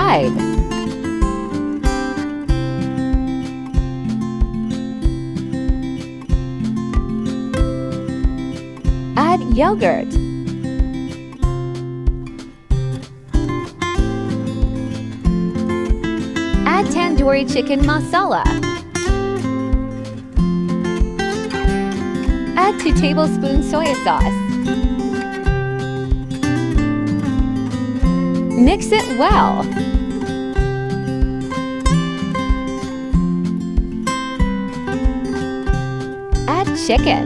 Subscribe. Add yogurt. Add tandoori chicken masala. Add 2 tablespoons soy sauce. Mix it well. Add chicken.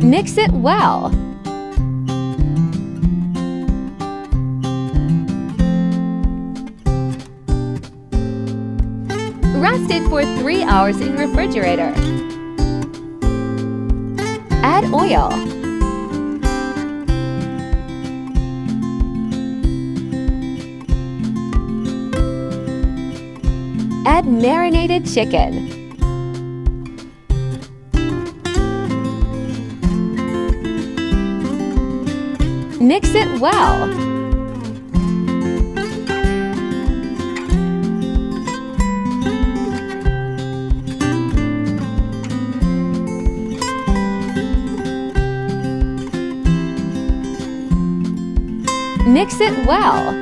Mix it well. Rest it for 3 hours in refrigerator. Add oil. Add marinated chicken. Mix it well. Mix it well.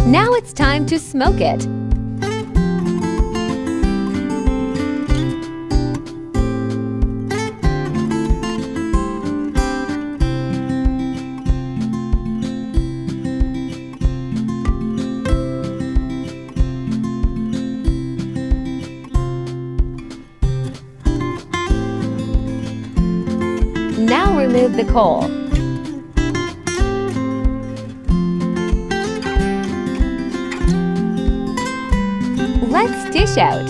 Now it's time to smoke it. Now remove the coal. Let's dish out.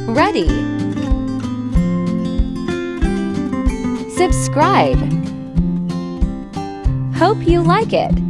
Ready. Subscribe. Hope you like it.